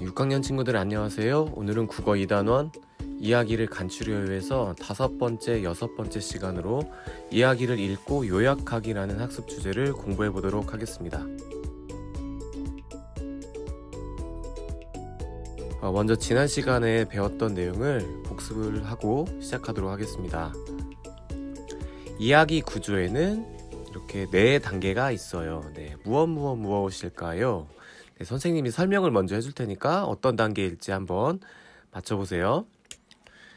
6학년 친구들 안녕하세요. 오늘은 국어 2단원 이야기를 간추려 위해서 5번째, 6번째 시간으로 이야기를 읽고 요약하기라는 학습 주제를 공부해 보도록 하겠습니다. 먼저 지난 시간에 배웠던 내용을 복습을 하고 시작하도록 하겠습니다. 이야기 구조에는 이렇게 4단계가 있어요. 무엇일까요? 선생님이 설명을 먼저 해줄 테니까 어떤 단계일지 한번 맞춰보세요.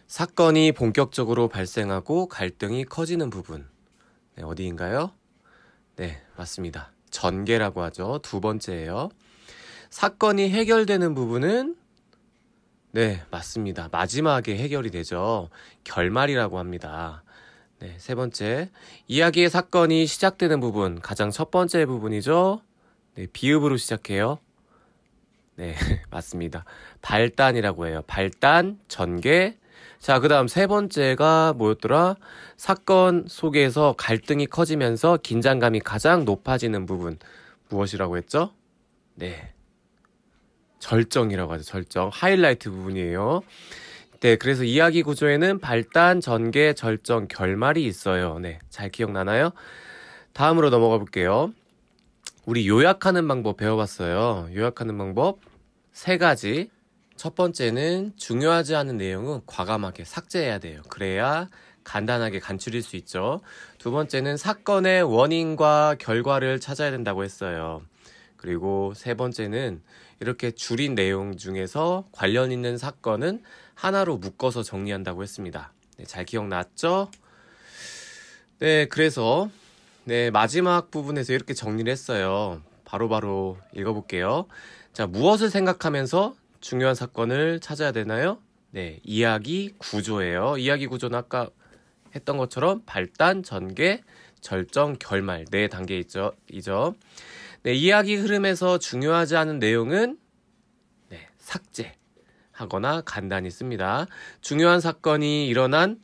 사건이 본격적으로 발생하고 갈등이 커지는 부분. 어디인가요? 네, 맞습니다. 전개라고 하죠. 2번째예요. 사건이 해결되는 부분은 네, 맞습니다. 마지막에 해결이 되죠. 결말이라고 합니다. 네, 3번째. 이야기의 사건이 시작되는 부분, 가장 첫 번째 부분이죠. 네, 비읍으로 시작해요. 네, 맞습니다. 발단이라고 해요. 발단, 전개. 자, 그 다음 3번째가 뭐였더라? 사건 속에서 갈등이 커지면서 긴장감이 가장 높아지는 부분. 무엇이라고 했죠? 네. 절정이라고 하죠. 절정. 하이라이트 부분이에요. 네, 그래서 이야기 구조에는 발단, 전개, 절정, 결말이 있어요. 네, 잘 기억나나요? 다음으로 넘어가 볼게요. 우리 요약하는 방법 배워봤어요. 요약하는 방법 3가지. 첫 번째는 중요하지 않은 내용은 과감하게 삭제해야 돼요. 그래야 간단하게 간추릴 수 있죠. 2번째는 사건의 원인과 결과를 찾아야 된다고 했어요. 그리고 3번째는 이렇게 줄인 내용 중에서 관련 있는 사건은 하나로 묶어서 정리한다고 했습니다. 네, 잘 기억났죠? 네, 그래서 마지막 부분에서 이렇게 정리를 했어요. 바로바로 읽어볼게요. 자, 무엇을 생각하면서 중요한 사건을 찾아야 되나요? 네, 이야기 구조예요. 이야기 구조는 아까 했던 것처럼 발단, 전개, 절정, 결말 4단계 이죠. 네, 이야기 흐름에서 중요하지 않은 내용은 삭제하거나 간단히 씁니다. 중요한 사건이 일어난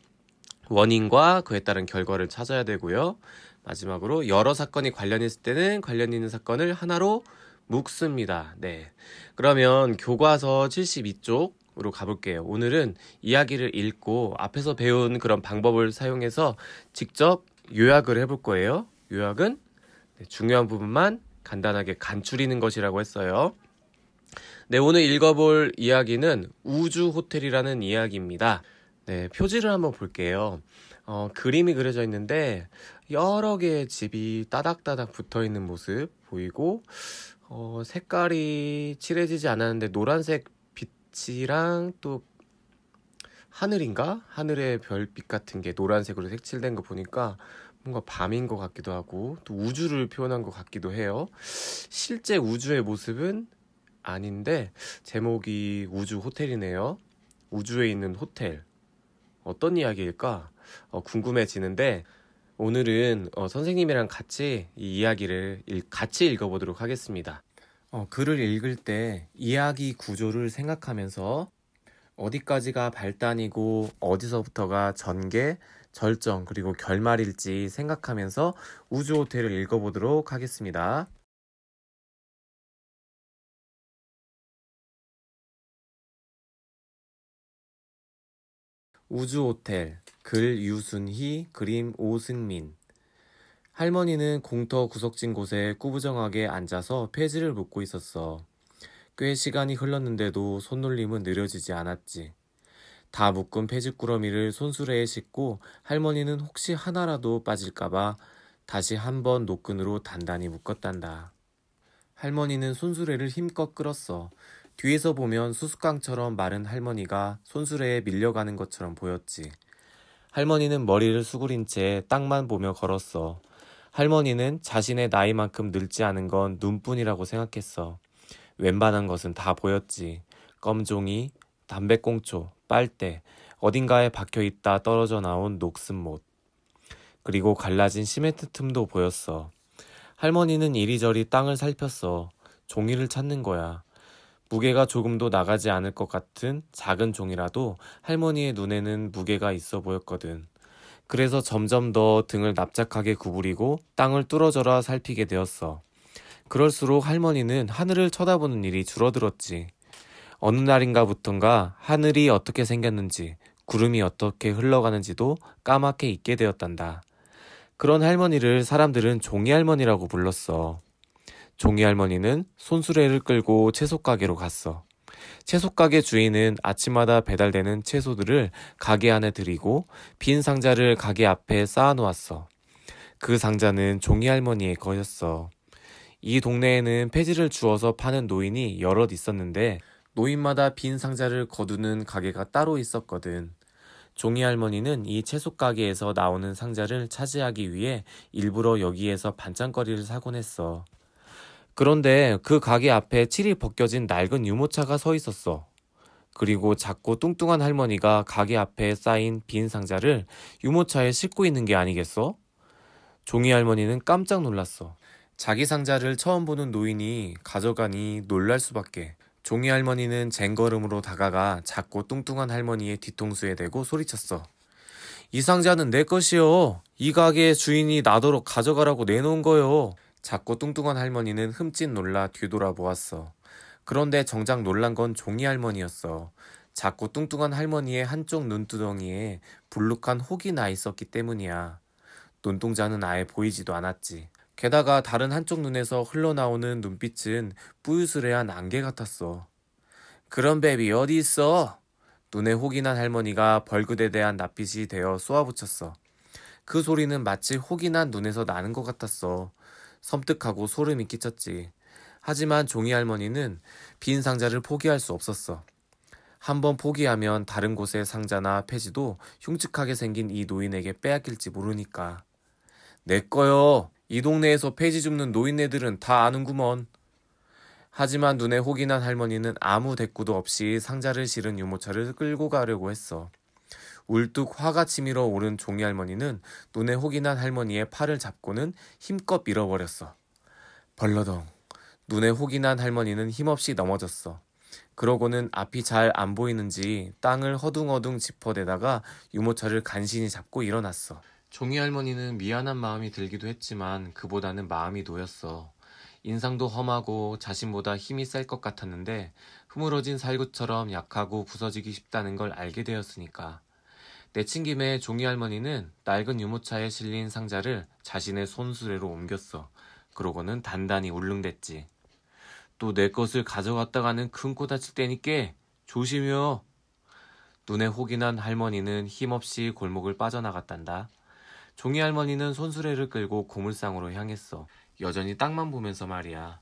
원인과 그에 따른 결과를 찾아야 되고요. 마지막으로 여러 사건이 관련 있을 때는 관련 있는 사건을 하나로 묶습니다. 네, 그러면 교과서 72쪽으로 가볼게요. 오늘은 이야기를 읽고 앞에서 배운 그런 방법을 사용해서 직접 요약을 해볼 거예요. 요약은 중요한 부분만 간단하게 간추리는 것이라고 했어요. 네, 오늘 읽어볼 이야기는 우주 호텔이라는 이야기입니다. 네, 표지를 한번 볼게요. 그림이 그려져 있는데 여러 개의 집이 따닥따닥 붙어 있는 모습 보이고 색깔이 칠해지지 않았는데 노란색 빛이랑 또 하늘인가? 하늘의 별빛 같은 게 노란색으로 색칠된 거 보니까 뭔가 밤인 것 같기도 하고 또 우주를 표현한 것 같기도 해요. 실제 우주의 모습은 아닌데 제목이 우주 호텔이네요. 우주에 있는 호텔. 어떤 이야기일까? 궁금해지는데 오늘은 선생님이랑 같이 이 이야기를 같이 읽어보도록 하겠습니다. 글을 읽을 때 이야기 구조를 생각하면서 어디까지가 발단이고 어디서부터가 전개, 절정, 그리고 결말일지 생각하면서 우주 호텔을 읽어보도록 하겠습니다. 우주 호텔, 글 유순희, 그림 오승민. 할머니는 공터 구석진 곳에 꾸부정하게 앉아서 폐지를 묶고 있었어. 꽤 시간이 흘렀는데도 손놀림은 느려지지 않았지. 다 묶은 폐지꾸러미를 손수레에 싣고 할머니는 혹시 하나라도 빠질까봐 다시 한번 노끈으로 단단히 묶었단다. 할머니는 손수레를 힘껏 끌었어. 뒤에서 보면 수수깡처럼 마른 할머니가 손수레에 밀려가는 것처럼 보였지. 할머니는 머리를 수그린 채 땅만 보며 걸었어. 할머니는 자신의 나이만큼 늙지 않은 건 눈뿐이라고 생각했어. 웬만한 것은 다 보였지. 껌종이, 담배꽁초, 빨대, 어딘가에 박혀있다 떨어져 나온 녹슨 못. 그리고 갈라진 시멘트 틈도 보였어. 할머니는 이리저리 땅을 살폈어. 종이를 찾는 거야. 무게가 조금도 나가지 않을 것 같은 작은 종이라도 할머니의 눈에는 무게가 있어 보였거든. 그래서 점점 더 등을 납작하게 구부리고 땅을 뚫어져라 살피게 되었어. 그럴수록 할머니는 하늘을 쳐다보는 일이 줄어들었지. 어느 날인가부턴가 하늘이 어떻게 생겼는지 구름이 어떻게 흘러가는지도 까맣게 잊게 되었단다. 그런 할머니를 사람들은 종이 할머니라고 불렀어. 종이 할머니는 손수레를 끌고 채소가게로 갔어. 채소가게 주인은 아침마다 배달되는 채소들을 가게 안에 들이고 빈 상자를 가게 앞에 쌓아놓았어. 그 상자는 종이 할머니의 것이었어. 이 동네에는 폐지를 주워서 파는 노인이 여럿 있었는데 노인마다 빈 상자를 거두는 가게가 따로 있었거든. 종이 할머니는 이 채소 가게에서 나오는 상자를 차지하기 위해 일부러 여기에서 반찬거리를 사곤 했어. 그런데 그 가게 앞에 칠이 벗겨진 낡은 유모차가 서 있었어. 그리고 작고 뚱뚱한 할머니가 가게 앞에 쌓인 빈 상자를 유모차에 싣고 있는 게 아니겠어? 종이 할머니는 깜짝 놀랐어. 자기 상자를 처음 보는 노인이 가져가니 놀랄 수밖에. 종이 할머니는 쟁걸음으로 다가가 작고 뚱뚱한 할머니의 뒤통수에 대고 소리쳤어. 이 상자는 내 것이요. 이 가게의 주인이 나도록 가져가라고 내놓은 거요. 작고 뚱뚱한 할머니는 흠칫 놀라 뒤돌아보았어. 그런데 정작 놀란 건 종이 할머니였어. 작고 뚱뚱한 할머니의 한쪽 눈두덩이에 불룩한 혹이 나 있었기 때문이야. 눈동자는 아예 보이지도 않았지. 게다가 다른 한쪽 눈에서 흘러나오는 눈빛은 뿌유스레한 안개 같았어. 그런 뱀이 어디 있어? 눈에 혹이 난 할머니가 벌그에 대한 낯빛이 되어 쏘아붙였어. 그 소리는 마치 혹이 난 눈에서 나는 것 같았어. 섬뜩하고 소름이 끼쳤지. 하지만 종이 할머니는 빈 상자를 포기할 수 없었어. 한번 포기하면 다른 곳의 상자나 폐지도 흉측하게 생긴 이 노인에게 빼앗길지 모르니까. 내 거요. 이 동네에서 폐지 줍는 노인네들은 다 아는구먼. 하지만 눈에 혹이 난 할머니는 아무 대꾸도 없이 상자를 실은 유모차를 끌고 가려고 했어. 울뚝 화가 치밀어 오른 종이 할머니는 눈에 혹이 난 할머니의 팔을 잡고는 힘껏 밀어버렸어. 벌러덩. 눈에 혹이 난 할머니는 힘없이 넘어졌어. 그러고는 앞이 잘 안 보이는지 땅을 허둥허둥 짚어대다가 유모차를 간신히 잡고 일어났어. 종이 할머니는 미안한 마음이 들기도 했지만 그보다는 마음이 놓였어. 인상도 험하고 자신보다 힘이 셀 것 같았는데 흐물어진 살구처럼 약하고 부서지기 쉽다는 걸 알게 되었으니까. 내친김에 종이 할머니는 낡은 유모차에 실린 상자를 자신의 손수레로 옮겼어. 그러고는 단단히 울릉댔지. 또 내 것을 가져갔다가는 큰 코 다칠 때니께 조심해요. 눈에 혹이 난 할머니는 힘없이 골목을 빠져나갔단다. 종이 할머니는 손수레를 끌고 고물상으로 향했어. 여전히 땅만 보면서 말이야.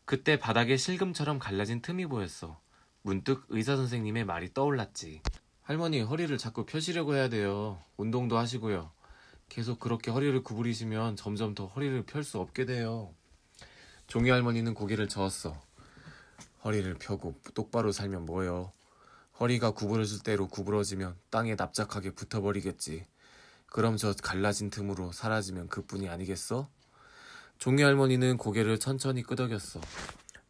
그때 바닥에 실금처럼 갈라진 틈이 보였어. 문득 의사 선생님의 말이 떠올랐지. 할머니, 허리를 자꾸 펴시려고 해야 돼요. 운동도 하시고요. 계속 그렇게 허리를 구부리시면 점점 더 허리를 펼 수 없게 돼요. 종이 할머니는 고개를 저었어. 허리를 펴고 똑바로 살면 뭐예요? 허리가 구부러질 대로 구부러지면 땅에 납작하게 붙어버리겠지. 그럼 저 갈라진 틈으로 사라지면 그뿐이 아니겠어? 종이 할머니는 고개를 천천히 끄덕였어.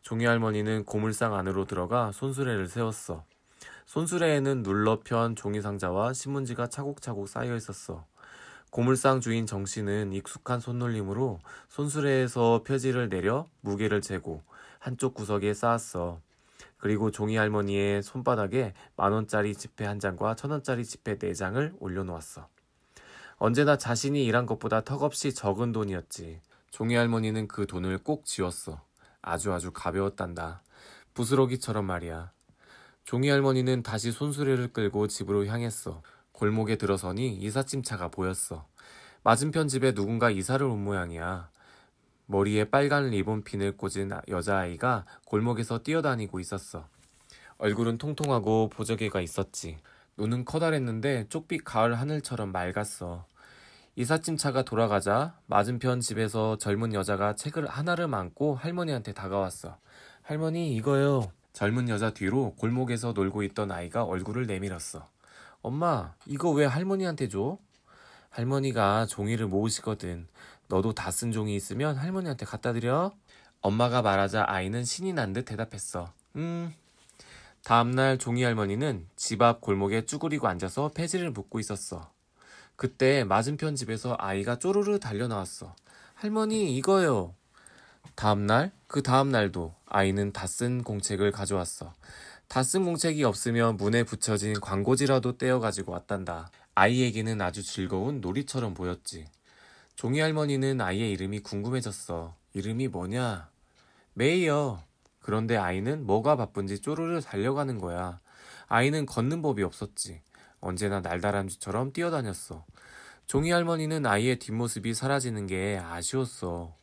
종이 할머니는 고물상 안으로 들어가 손수레를 세웠어. 손수레에는 눌러편 종이 상자와 신문지가 차곡차곡 쌓여 있었어. 고물상 주인 정씨는 익숙한 손놀림으로 손수레에서 표지를 내려 무게를 재고 한쪽 구석에 쌓았어. 그리고 종이 할머니의 손바닥에 10,000원짜리 지폐 한 장과 1,000원짜리 지폐 4장을 올려놓았어. 언제나 자신이 일한 것보다 턱없이 적은 돈이었지. 종이 할머니는 그 돈을 꼭 쥐었어. 아주 가벼웠단다. 부스러기처럼 말이야. 종이 할머니는 다시 손수레를 끌고 집으로 향했어. 골목에 들어서니 이삿짐차가 보였어. 맞은편 집에 누군가 이사를 온 모양이야. 머리에 빨간 리본핀을 꽂은 여자아이가 골목에서 뛰어다니고 있었어. 얼굴은 통통하고 보조개가 있었지. 눈은 커다랬는데 쪽빛 가을 하늘처럼 맑았어. 이삿짐차가 돌아가자 맞은편 집에서 젊은 여자가 책을 하나를 안고 할머니한테 다가왔어. 할머니, 이거요. 젊은 여자 뒤로 골목에서 놀고 있던 아이가 얼굴을 내밀었어. 엄마, 이거 왜 할머니한테 줘? 할머니가 종이를 모으시거든. 너도 다 쓴 종이 있으면 할머니한테 갖다 드려. 엄마가 말하자 아이는 신이 난 듯 대답했어. 다음날 종이 할머니는 집 앞 골목에 쭈그리고 앉아서 폐지를 붓고 있었어. 그때 맞은편 집에서 아이가 쪼르르 달려나왔어. 할머니, 이거요. 그 다음날도 아이는 다 쓴 공책을 가져왔어. 다 쓴 공책이 없으면 문에 붙여진 광고지라도 떼어가지고 왔단다. 아이에게는 아주 즐거운 놀이처럼 보였지. 종이 할머니는 아이의 이름이 궁금해졌어. 이름이 뭐냐? 메이요. 그런데 아이는 뭐가 바쁜지 쪼르르 달려가는 거야. 아이는 걷는 법이 없었지. 언제나 날다람쥐처럼 뛰어다녔어. 종이 할머니는 아이의 뒷모습이 사라지는 게 아쉬웠어.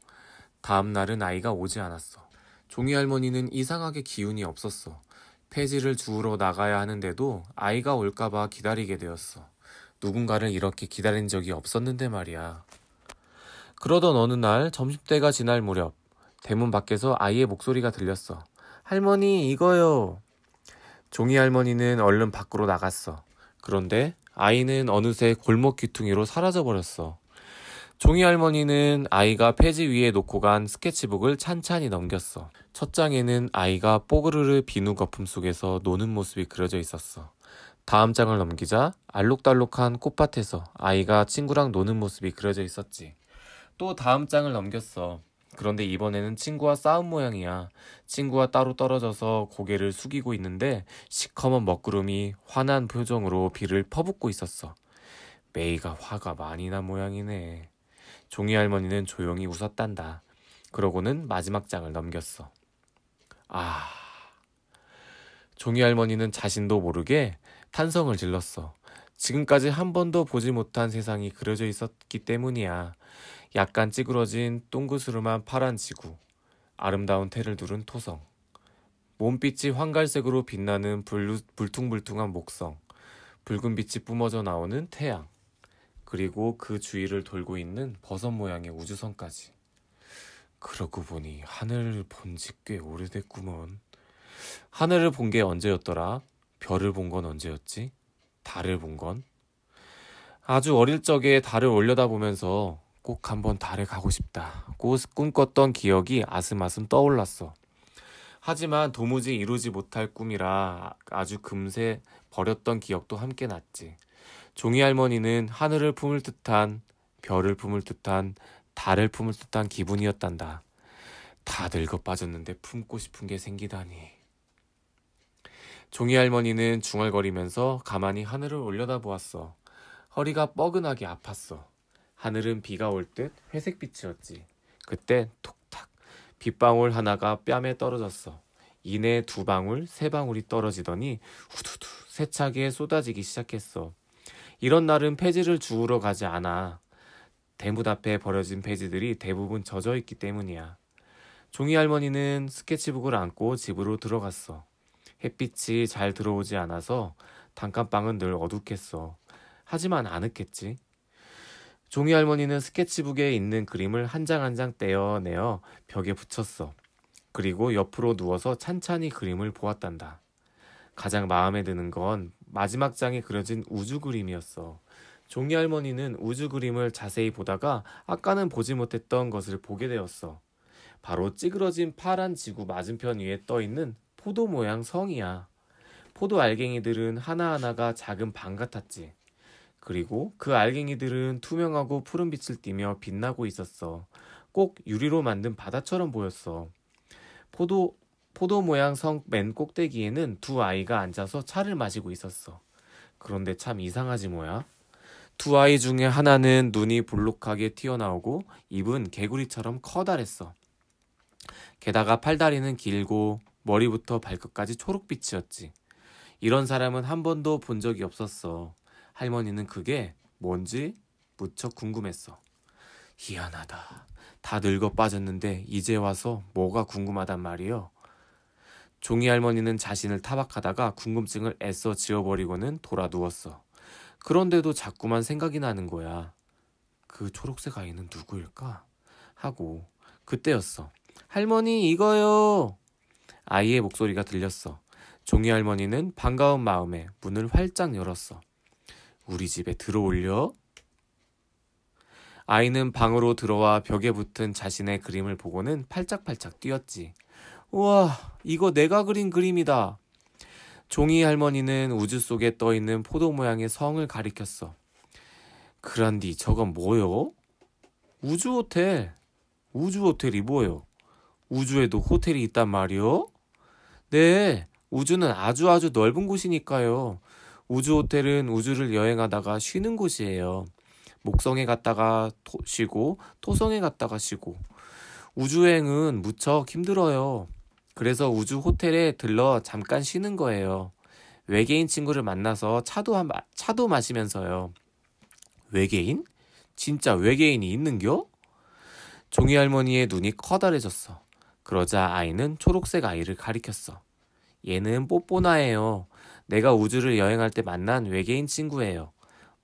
다음 날은 아이가 오지 않았어. 종이 할머니는 이상하게 기운이 없었어. 폐지를 주우러 나가야 하는데도 아이가 올까봐 기다리게 되었어. 누군가를 이렇게 기다린 적이 없었는데 말이야. 그러던 어느 날 점심때가 지날 무렵 대문 밖에서 아이의 목소리가 들렸어. 할머니, 이거요. 종이 할머니는 얼른 밖으로 나갔어. 그런데 아이는 어느새 골목 귀퉁이로 사라져버렸어. 종이 할머니는 아이가 폐지 위에 놓고 간 스케치북을 찬찬히 넘겼어. 첫 장에는 아이가 뽀그르르 비누 거품 속에서 노는 모습이 그려져 있었어. 다음 장을 넘기자 알록달록한 꽃밭에서 아이가 친구랑 노는 모습이 그려져 있었지. 또 다음 장을 넘겼어. 그런데 이번에는 친구와 싸운 모양이야. 친구와 따로 떨어져서 고개를 숙이고 있는데 시커먼 먹구름이 환한 표정으로 비를 퍼붓고 있었어. 메이가 화가 많이 난 모양이네. 종이 할머니는 조용히 웃었단다. 그러고는 마지막 장을 넘겼어. 종이 할머니는 자신도 모르게 탄성을 질렀어. 지금까지 한 번도 보지 못한 세상이 그려져 있었기 때문이야. 약간 찌그러진 똥구스름한 파란 지구, 아름다운 테를 두른 토성, 몸빛이 황갈색으로 빛나는 불퉁불퉁한 목성, 붉은 빛이 뿜어져 나오는 태양, 그리고 그 주위를 돌고 있는 버섯 모양의 우주선까지. 그러고 보니 하늘을 본 지 꽤 오래됐구먼. 하늘을 본 게 언제였더라? 별을 본 건 언제였지? 달을 본 건? 아주 어릴 적에 달을 올려다보면서 꼭 한번 달에 가고 싶다. 꿈꿨던 기억이 아슴아슴 떠올랐어. 하지만 도무지 이루지 못할 꿈이라 아주 금세 버렸던 기억도 함께 났지. 종이 할머니는 하늘을 품을 듯한, 별을 품을 듯한, 달을 품을 듯한 기분이었단다. 다 늙어 빠졌는데 품고 싶은 게 생기다니. 종이 할머니는 중얼거리면서 가만히 하늘을 올려다보았어. 허리가 뻐근하게 아팠어. 하늘은 비가 올 듯 회색빛이었지. 그때 톡탁 빗방울 하나가 뺨에 떨어졌어. 이내 2방울, 3방울이 떨어지더니 후두두 세차게 쏟아지기 시작했어. 이런 날은 폐지를 주우러 가지 않아. 대문 앞에 버려진 폐지들이 대부분 젖어있기 때문이야. 종이 할머니는 스케치북을 안고 집으로 들어갔어. 햇빛이 잘 들어오지 않아서 단칸방은 늘 어둑했어. 하지만 아늑했지. 종이 할머니는 스케치북에 있는 그림을 한 장 한 장 떼어내어 벽에 붙였어. 그리고 옆으로 누워서 찬찬히 그림을 보았단다. 가장 마음에 드는 건 마지막 장에 그려진 우주 그림이었어. 종이 할머니는 우주 그림을 자세히 보다가 아까는 보지 못했던 것을 보게 되었어. 바로 찌그러진 파란 지구 맞은편 위에 떠있는 포도 모양 성이야. 포도 알갱이들은 하나하나가 작은 방 같았지. 그리고 그 알갱이들은 투명하고 푸른 빛을 띠며 빛나고 있었어. 꼭 유리로 만든 바다처럼 보였어. 포도 모양 성 맨 꼭대기에는 2 아이가 앉아서 차를 마시고 있었어. 그런데 참 이상하지 뭐야? 2 아이 중에 하나는 눈이 볼록하게 튀어나오고 입은 개구리처럼 커다랬어. 게다가 팔다리는 길고 머리부터 발끝까지 초록빛이었지. 이런 사람은 한 번도 본 적이 없었어. 할머니는 그게 뭔지 무척 궁금했어. 희한하다. 다 늙어 빠졌는데 이제 와서 뭐가 궁금하단 말이요. 종이 할머니는 자신을 타박하다가 궁금증을 애써 지워버리고는 돌아 누웠어. 그런데도 자꾸만 생각이 나는 거야. 그 초록색 아이는 누구일까? 하고 그때였어. 할머니, 이거요. 아이의 목소리가 들렸어. 종이 할머니는 반가운 마음에 문을 활짝 열었어. 우리 집에 들어올려? 아이는 방으로 들어와 벽에 붙은 자신의 그림을 보고는 팔짝팔짝 뛰었지. 우와, 이거 내가 그린 그림이다. 종이 할머니는 우주 속에 떠있는 포도 모양의 성을 가리켰어. 그란디, 저건 뭐요? 우주 호텔. 우주 호텔이 뭐요? 우주에도 호텔이 있단 말이요? 네, 우주는 아주 아주 넓은 곳이니까요. 우주 호텔은 우주를 여행하다가 쉬는 곳이에요. 목성에 갔다가 쉬고 토성에 갔다가 쉬고 우주여행은 무척 힘들어요. 그래서 우주 호텔에 들러 잠깐 쉬는 거예요. 외계인 친구를 만나서 차도 마시면서요. 외계인? 진짜 외계인이 있는겨? 종이 할머니의 눈이 커다래졌어. 그러자 아이는 초록색 아이를 가리켰어. 얘는 뽀뽀나예요. 내가 우주를 여행할 때 만난 외계인 친구예요.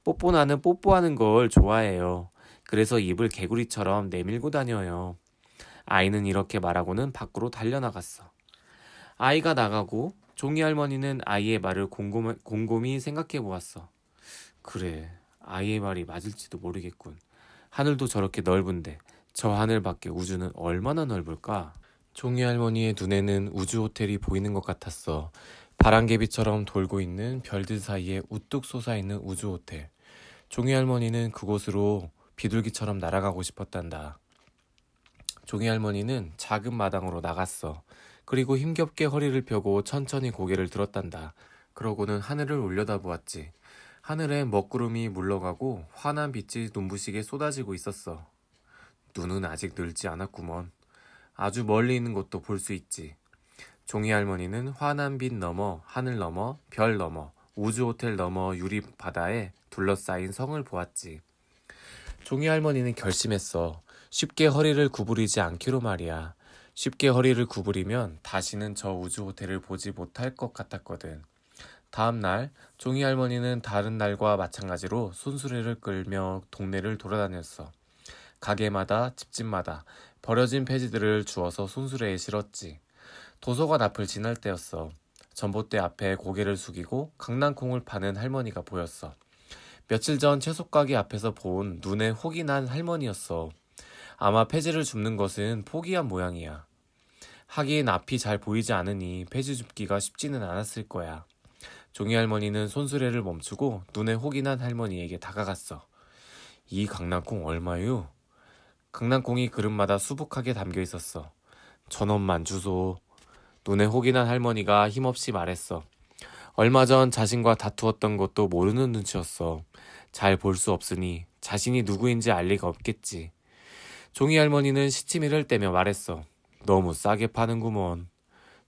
뽀뽀나는 뽀뽀하는 걸 좋아해요. 그래서 입을 개구리처럼 내밀고 다녀요. 아이는 이렇게 말하고는 밖으로 달려나갔어. 아이가 나가고 종이 할머니는 아이의 말을 곰곰이 생각해 보았어. 그래, 아이의 말이 맞을지도 모르겠군. 하늘도 저렇게 넓은데 저 하늘 밖에 우주는 얼마나 넓을까? 종이 할머니의 눈에는 우주 호텔이 보이는 것 같았어. 바람개비처럼 돌고 있는 별들 사이에 우뚝 솟아있는 우주 호텔. 종이 할머니는 그곳으로 비둘기처럼 날아가고 싶었단다. 종이 할머니는 작은 마당으로 나갔어. 그리고 힘겹게 허리를 펴고 천천히 고개를 들었단다. 그러고는 하늘을 올려다보았지. 하늘엔 먹구름이 물러가고 환한 빛이 눈부시게 쏟아지고 있었어. 눈은 아직 늘지 않았구먼. 아주 멀리 있는 곳도 볼 수 있지. 종이 할머니는 환한 빛 너머, 하늘 너머, 별 너머, 우주 호텔 너머 유리 바다에 둘러싸인 성을 보았지. 종이 할머니는 결심했어. 쉽게 허리를 구부리지 않기로 말이야. 쉽게 허리를 구부리면 다시는 저 우주 호텔을 보지 못할 것 같았거든. 다음 날 종이 할머니는 다른 날과 마찬가지로 손수레를 끌며 동네를 돌아다녔어. 가게마다 집집마다 버려진 폐지들을 주워서 손수레에 실었지. 도서관 앞을 지날 때였어. 전봇대 앞에 고개를 숙이고 강낭콩을 파는 할머니가 보였어. 며칠 전 채소가게 앞에서 본 눈에 혹이 난 할머니였어. 아마 폐지를 줍는 것은 포기한 모양이야. 하긴 앞이 잘 보이지 않으니 폐지 줍기가 쉽지는 않았을 거야. 종이 할머니는 손수레를 멈추고 눈에 혹이 난 할머니에게 다가갔어. 이 강낭콩 얼마유? 강낭콩이 그릇마다 수북하게 담겨 있었어. 1,000원만 주소. 눈에 혹이 난 할머니가 힘없이 말했어. 얼마 전 자신과 다투었던 것도 모르는 눈치였어. 잘 볼 수 없으니 자신이 누구인지 알 리가 없겠지. 종이 할머니는 시치미를 떼며 말했어. 너무 싸게 파는구먼.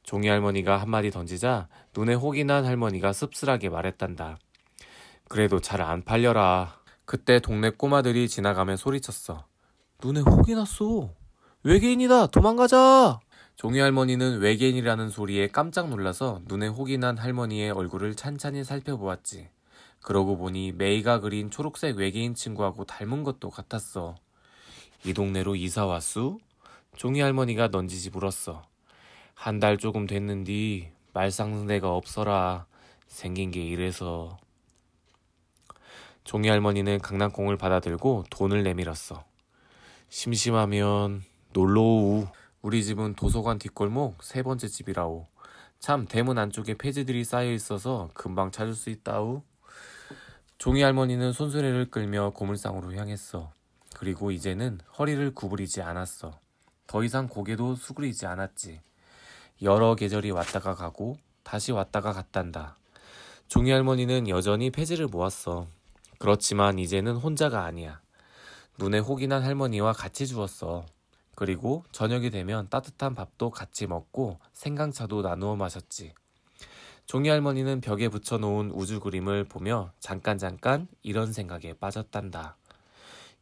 종이 할머니가 한마디 던지자 눈에 혹이 난 할머니가 씁쓸하게 말했단다. 그래도 잘 안 팔려라. 그때 동네 꼬마들이 지나가며 소리쳤어. 눈에 혹이 났어. 외계인이다. 도망가자. 종이 할머니는 외계인이라는 소리에 깜짝 놀라서 눈에 혹이 난 할머니의 얼굴을 찬찬히 살펴보았지. 그러고 보니 메이가 그린 초록색 외계인 친구하고 닮은 것도 같았어. 이 동네로 이사 왔수? 종이 할머니가 넌지시 물었어. 한 달 조금 됐는디 말상대가 없어라. 생긴 게 이래서. 종이 할머니는 강낭콩을 받아들고 돈을 내밀었어. 심심하면 놀러오우. 우리 집은 도서관 뒷골목 3번째 집이라오. 참 대문 안쪽에 폐지들이 쌓여 있어서 금방 찾을 수 있다우. 종이 할머니는 손수레를 끌며 고물상으로 향했어. 그리고 이제는 허리를 구부리지 않았어. 더 이상 고개도 수그리지 않았지. 여러 계절이 왔다가 가고 다시 왔다가 갔단다. 종이 할머니는 여전히 폐지를 모았어. 그렇지만 이제는 혼자가 아니야. 눈에 혹이 난 할머니와 같이 주웠어. 그리고 저녁이 되면 따뜻한 밥도 같이 먹고 생강차도 나누어 마셨지. 종이 할머니는 벽에 붙여놓은 우주 그림을 보며 잠깐 이런 생각에 빠졌단다.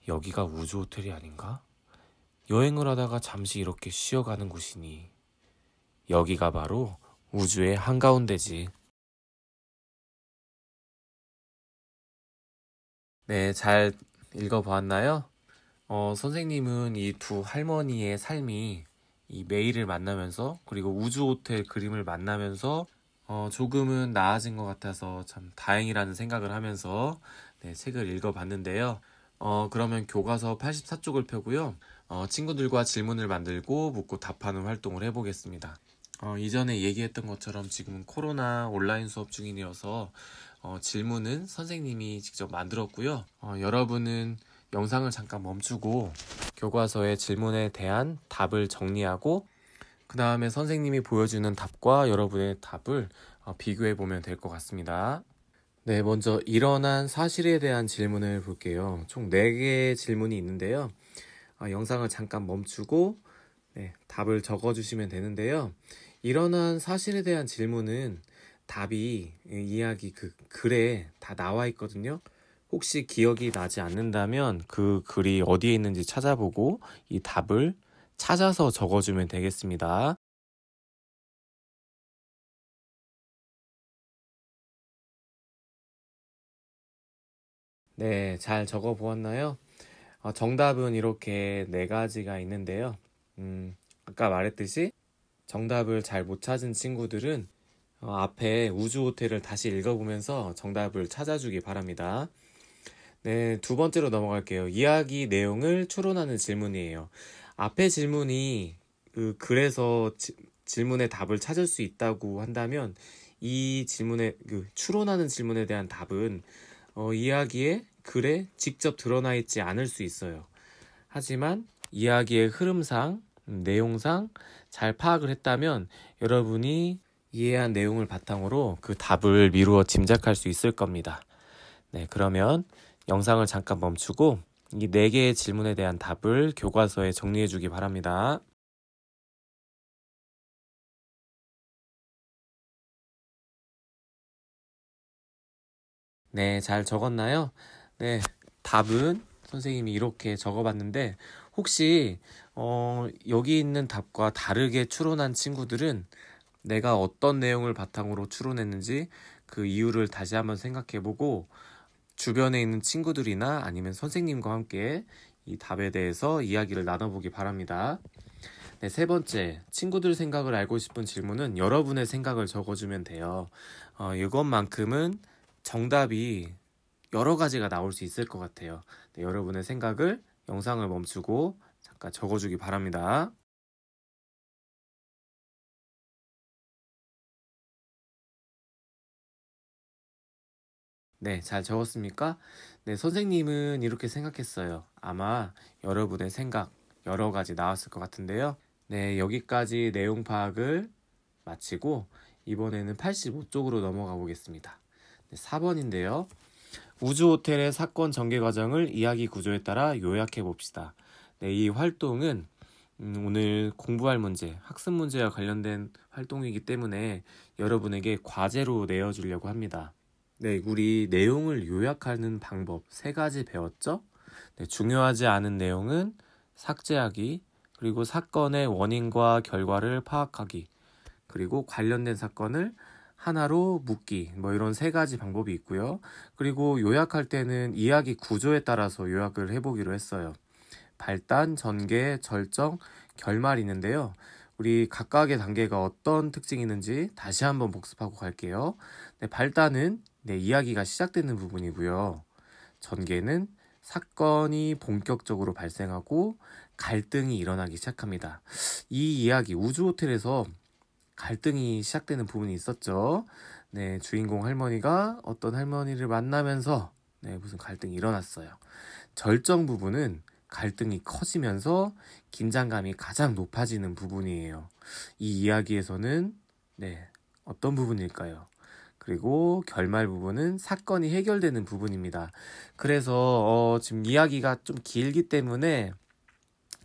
여기가 우주 호텔이 아닌가? 여행을 하다가 잠시 이렇게 쉬어가는 곳이니 여기가 바로 우주의 한가운데지. 네, 잘 읽어보았나요? 선생님은 이 두 할머니의 삶이 이 메이를 만나면서 그리고 우주 호텔 그림을 만나면서 조금은 나아진 것 같아서 참 다행이라는 생각을 하면서 네, 책을 읽어봤는데요. 그러면 교과서 84쪽을 펴고요. 친구들과 질문을 만들고 묻고 답하는 활동을 해보겠습니다. 이전에 얘기했던 것처럼 지금은 코로나 온라인 수업 중이어서 질문은 선생님이 직접 만들었고요. 여러분은 영상을 잠깐 멈추고 교과서의 질문에 대한 답을 정리하고 그 다음에 선생님이 보여주는 답과 여러분의 답을 비교해 보면 될 것 같습니다. 네, 먼저 일어난 사실에 대한 질문을 볼게요. 총 4개의 질문이 있는데요. 영상을 잠깐 멈추고 답을 적어주시면 되는데요. 일어난 사실에 대한 질문은 답이 이야기 그 글에 다 나와 있거든요. 혹시 기억이 나지 않는다면 그 글이 어디에 있는지 찾아보고 이 답을 찾아서 적어주면 되겠습니다. 네, 잘 적어 보았나요? 정답은 이렇게 4가지가 있는데요. 아까 말했듯이 정답을 잘 못 찾은 친구들은 앞에 우주 호텔을 다시 읽어보면서 정답을 찾아주기 바랍니다. 네, 2번째로 넘어갈게요. 이야기 내용을 추론하는 질문이에요. 앞에 질문이 그 글에서 질문의 답을 찾을 수 있다고 한다면 이 질문에 추론하는 질문에 대한 답은 이야기의 글에 직접 드러나 있지 않을 수 있어요. 하지만 이야기의 흐름상, 내용상 잘 파악을 했다면 여러분이 이해한 내용을 바탕으로 그 답을 미루어 짐작할 수 있을 겁니다. 네, 그러면 영상을 잠깐 멈추고 이 4개의 질문에 대한 답을 교과서에 정리해 주기 바랍니다. 네, 잘 적었나요? 네, 답은 선생님이 이렇게 적어봤는데 혹시 여기 있는 답과 다르게 추론한 친구들은 내가 어떤 내용을 바탕으로 추론했는지 그 이유를 다시 한번 생각해보고 주변에 있는 친구들이나 아니면 선생님과 함께 이 답에 대해서 이야기를 나눠보기 바랍니다. 네, 3번째, 친구들 생각을 알고 싶은 질문은 여러분의 생각을 적어주면 돼요. 이것만큼은 정답이 여러 가지가 나올 수 있을 것 같아요. 네, 여러분의 생각을 영상을 멈추고 잠깐 적어주기 바랍니다. 네, 잘 적었습니까? 네, 선생님은 이렇게 생각했어요. 아마 여러분의 생각 여러 가지 나왔을 것 같은데요. 네, 여기까지 내용 파악을 마치고 이번에는 85쪽으로 넘어가 보겠습니다. 네, 4번인데요. 우주 호텔의 사건 전개 과정을 이야기 구조에 따라 요약해 봅시다. 네, 이 활동은 오늘 공부할 문제, 학습 문제와 관련된 활동이기 때문에 여러분에게 과제로 내어주려고 합니다. 네, 우리 내용을 요약하는 방법 3가지 배웠죠? 네, 중요하지 않은 내용은 삭제하기, 그리고 사건의 원인과 결과를 파악하기, 그리고 관련된 사건을 하나로 묶기, 이런 3가지 방법이 있고요. 그리고 요약할 때는 이야기 구조에 따라서 요약을 해보기로 했어요. 발단, 전개, 절정, 결말이 있는데요. 우리 각각의 단계가 어떤 특징이 있는지 다시 한번 복습하고 갈게요. 네, 발단은 이야기가 시작되는 부분이고요. 전개는 사건이 본격적으로 발생하고 갈등이 일어나기 시작합니다. 이 이야기, 우주 호텔에서 갈등이 시작되는 부분이 있었죠. 네, 주인공 할머니가 어떤 할머니를 만나면서 무슨 갈등이 일어났어요. 절정 부분은 갈등이 커지면서 긴장감이 가장 높아지는 부분이에요. 이 이야기에서는 어떤 부분일까요? 그리고 결말 부분은 사건이 해결되는 부분입니다. 그래서 지금 이야기가 좀 길기 때문에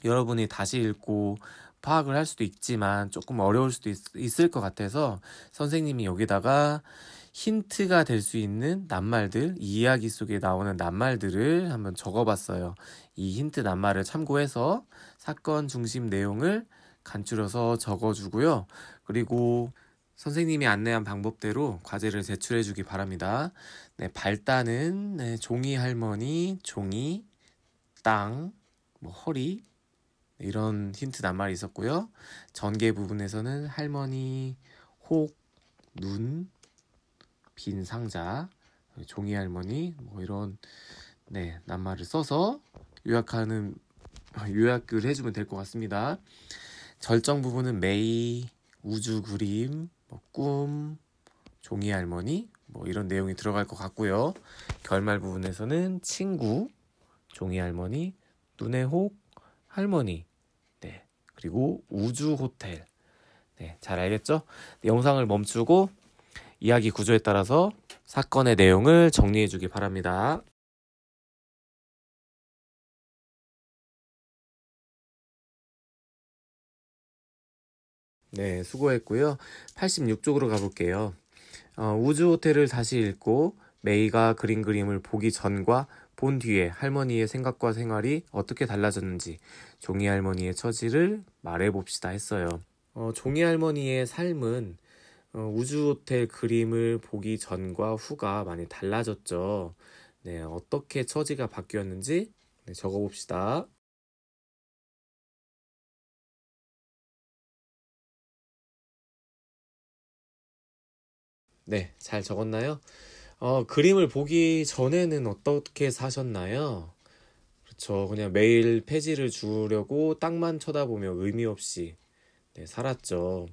여러분이 다시 읽고 파악을 할 수도 있지만 조금 어려울 수도 있을 것 같아서 선생님이 여기다가 힌트가 될 수 있는 낱말들, 이 이야기 속에 나오는 낱말들을 한번 적어봤어요. 이 힌트 낱말을 참고해서 사건 중심 내용을 간추려서 적어주고요. 그리고 선생님이 안내한 방법대로 과제를 제출해 주기 바랍니다. 네, 발단은 종이 할머니, 종이, 땅, 허리 이런 힌트 낱말이 있었고요. 전개 부분에서는 할머니, 혹, 눈, 빈 상자, 종이 할머니 이런 낱말을 써서 요약을 해주면 될 것 같습니다. 절정 부분은 메이, 우주 그림, 꿈, 종이 할머니 이런 내용이 들어갈 것 같고요. 결말 부분에서는 친구, 종이 할머니, 눈의 혹, 할머니, 그리고 우주 호텔 네, 잘 알겠죠? 영상을 멈추고 이야기 구조에 따라서 사건의 내용을 정리해 주기 바랍니다. 네, 수고했고요. 86쪽으로 가볼게요. 우주 호텔을 다시 읽고 메이가 그린 그림을 보기 전과 본 뒤에 할머니의 생각과 생활이 어떻게 달라졌는지 종이 할머니의 처지를 말해봅시다 했어요. 종이 할머니의 삶은 우주 호텔 그림을 보기 전과 후가 많이 달라졌죠. 네, 어떻게 처지가 바뀌었는지 적어봅시다. 네, 잘 적었나요? 그림을 보기 전에는 어떻게 사셨나요? 그렇죠. 그냥 매일 폐지를 주려고 땅만 쳐다보며 의미 없이 살았죠.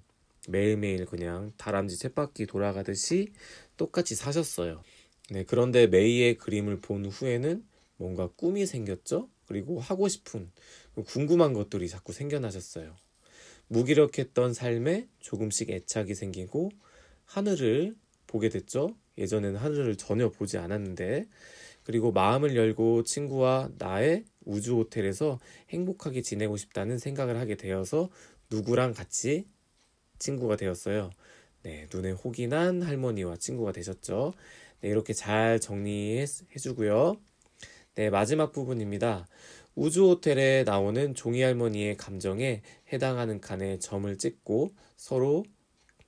매일매일 그냥 다람쥐 쳇바퀴 돌아가듯이 똑같이 사셨어요. 네, 그런데 메이의 그림을 본 후에는 뭔가 꿈이 생겼죠? 그리고 하고 싶은, 궁금한 것들이 자꾸 생겨나셨어요. 무기력했던 삶에 조금씩 애착이 생기고 하늘을 보게 됐죠? 예전에는 하늘을 전혀 보지 않았는데, 그리고 마음을 열고 친구와 나의 우주 호텔에서 행복하게 지내고 싶다는 생각을 하게 되어서 누구랑 같이 친구가 되었어요. 네, 눈에 혹이 난 할머니와 친구가 되셨죠. 네, 이렇게 잘 정리해주고요. 네, 마지막 부분입니다. 우주 호텔에 나오는 종이 할머니의 감정에 해당하는 칸에 점을 찍고 서로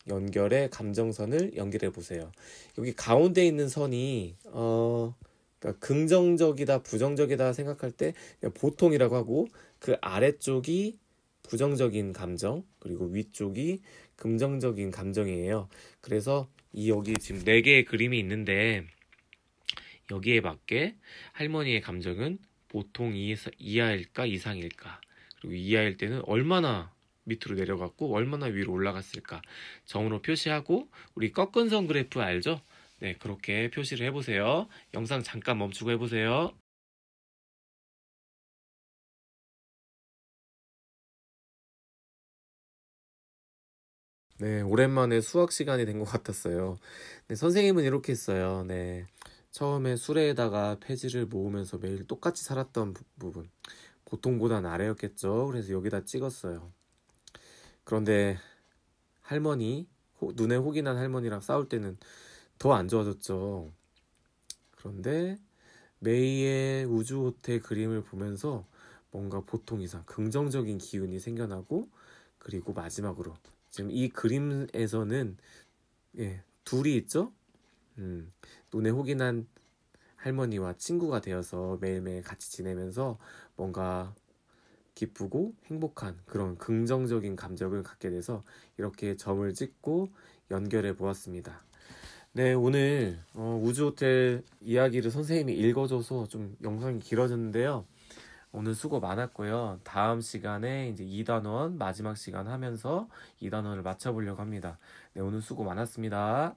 연결의 감정선을 연결해 보세요. 여기 가운데 있는 선이 그러니까 긍정적이다, 부정적이다 생각할 때 보통이라고 하고, 그 아래쪽이 부정적인 감정, 그리고 위쪽이 긍정적인 감정이에요. 그래서 여기 지금 4개의 그림이 있는데 여기에 맞게 할머니의 감정은 보통 이하일까 이상일까, 그리고 이하일 때는 얼마나 밑으로 내려갔고 얼마나 위로 올라갔을까 점으로 표시하고, 우리 꺾은 선 그래프 알죠? 네, 그렇게 표시를 해보세요. 영상 잠깐 멈추고 해보세요. 네, 오랜만에 수학 시간이 된 것 같았어요. 네, 선생님은 이렇게 했어요. 네, 처음에 수레에다가 폐지를 모으면서 매일 똑같이 살았던 부분, 보통보단 아래였겠죠. 그래서 여기다 찍었어요. 그런데 눈에 혹이 난 할머니랑 싸울 때는 더 안 좋아졌죠. 그런데 메이의 우주 호텔 그림을 보면서 뭔가 보통 이상 긍정적인 기운이 생겨나고, 그리고 마지막으로 지금 이 그림에서는 둘이 있죠? 눈에 혹이 난 할머니와 친구가 되어서 매일매일 같이 지내면서 뭔가 기쁘고 행복한 그런 긍정적인 감정을 갖게 돼서 이렇게 점을 찍고 연결해 보았습니다. 네, 오늘 우주 호텔 이야기를 선생님이 읽어줘서 좀 영상이 길어졌는데요. 오늘 수고 많았고요. 다음 시간에 이제 2단원 마지막 시간 하면서 2단원을 맞춰보려고 합니다. 네, 오늘 수고 많았습니다.